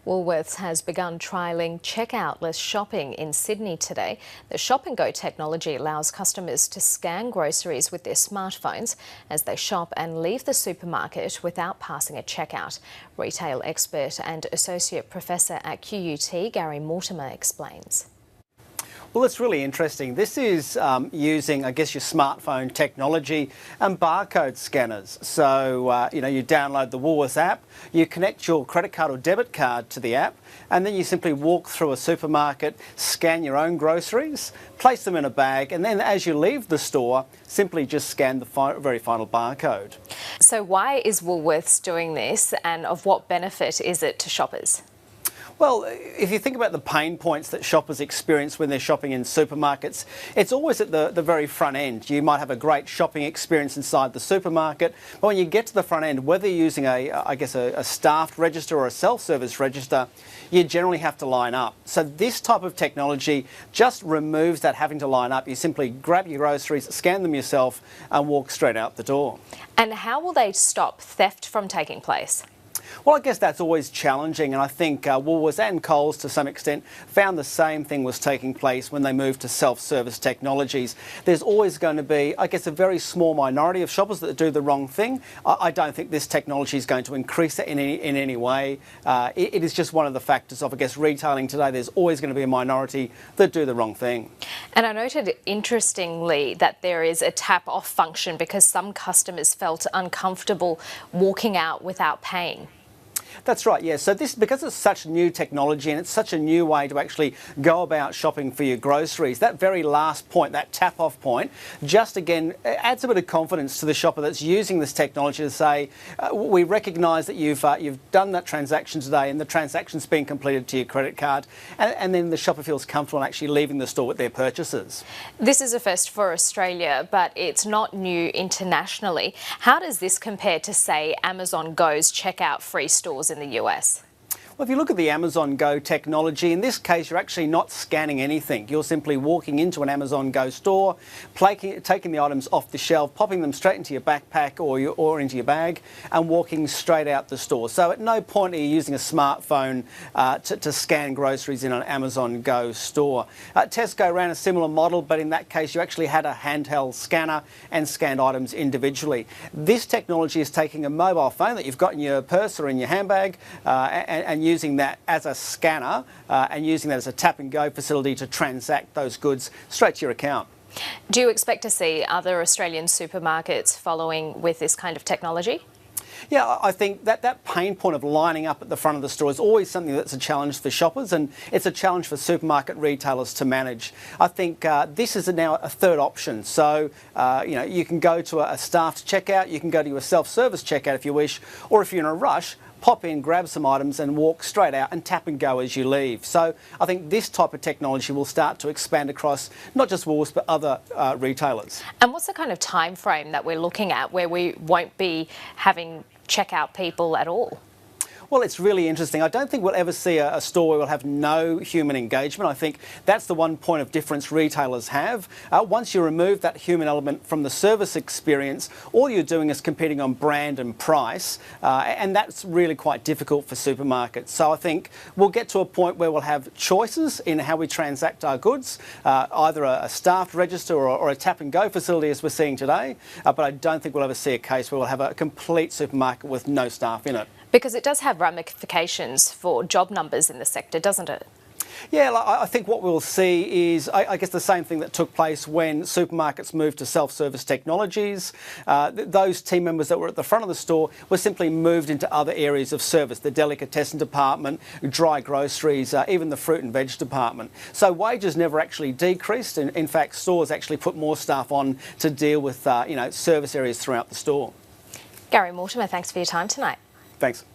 Woolworths has begun trialling checkoutless shopping in Sydney today. The Shop and Go technology allows customers to scan groceries with their smartphones as they shop and leave the supermarket without passing a checkout. Retail expert and associate professor at QUT, Mortimer, explains. Well, it's really interesting. This is using, I guess, your smartphone technology and barcode scanners. So, you download the Woolworths app, you connect your credit card or debit card to the app, and then you simply walk through a supermarket, scan your own groceries, place them in a bag, and then as you leave the store, simply just scan the very final barcode. So why is Woolworths doing this, and of what benefit is it to shoppers? Well, if you think about the pain points that shoppers experience when they're shopping in supermarkets, it's always at the very front end. You might have a great shopping experience inside the supermarket, but when you get to the front end, whether you're using a staffed register or a self-service register, you generally have to line up. So this type of technology just removes that having to line up. You simply grab your groceries, scan them yourself, and walk straight out the door. And how will they stop theft from taking place? Well, I guess that's always challenging, and I think Woolworths and Coles to some extent found the same thing was taking place when they moved to self-service technologies. There's always going to be, I guess, a very small minority of shoppers that do the wrong thing. I don't think this technology is going to increase that in any way. It is just one of the factors of, I guess, retailing today. There's always going to be a minority that do the wrong thing. And I noted, interestingly, that there is a tap-off function because some customers felt uncomfortable walking out without paying. That's right, yeah. So because it's such new technology and it's such a new way to actually go about shopping for your groceries, that very last point, that tap-off point, just again adds a bit of confidence to the shopper that's using this technology to say, we recognise that you've done that transaction today and the transaction's been completed to your credit card, and then the shopper feels comfortable in actually leaving the store with their purchases. This is a first for Australia, but it's not new internationally. How does this compare to, say, Amazon Go's checkout-free stores in the US? Well, if you look at the Amazon Go technology, in this case, you're actually not scanning anything. You're simply walking into an Amazon Go store, taking the items off the shelf, popping them straight into your backpack or into your bag, and walking straight out the store. So at no point are you using a smartphone to scan groceries in an Amazon Go store. Tesco ran a similar model, but in that case, you actually had a handheld scanner and scanned items individually. This technology is taking a mobile phone that you've got in your purse or in your handbag and using that as a scanner and using that as a tap and go facility to transact those goods straight to your account. Do you expect to see other Australian supermarkets following with this kind of technology? Yeah, I think that pain point of lining up at the front of the store is always something that's a challenge for shoppers, and it's a challenge for supermarket retailers to manage. I think this is now a third option. So, you can go to a staffed checkout, you can go to your self-service checkout if you wish, or if you're in a rush, pop in, grab some items and walk straight out and tap and go as you leave. So I think this type of technology will start to expand across not just Woolworths but other retailers. And what's the kind of time frame that we're looking at where we won't be having checkout people at all? Well, it's really interesting. I don't think we'll ever see a store where we'll have no human engagement. I think that's the one point of difference retailers have. Once you remove that human element from the service experience, all you're doing is competing on brand and price, and that's really quite difficult for supermarkets. So I think we'll get to a point where we'll have choices in how we transact our goods, either a staffed register or a tap and go facility as we're seeing today, but I don't think we'll ever see a case where we'll have a complete supermarket with no staff in it. Because it does have ramifications for job numbers in the sector, doesn't it? Yeah, I think what we'll see is, I guess, the same thing that took place when supermarkets moved to self-service technologies. Those team members that were at the front of the store were simply moved into other areas of service, the delicatessen department, dry groceries, even the fruit and veg department. So wages never actually decreased. In fact, stores actually put more staff on to deal with, service areas throughout the store. Mortimer, thanks for your time tonight. Thanks.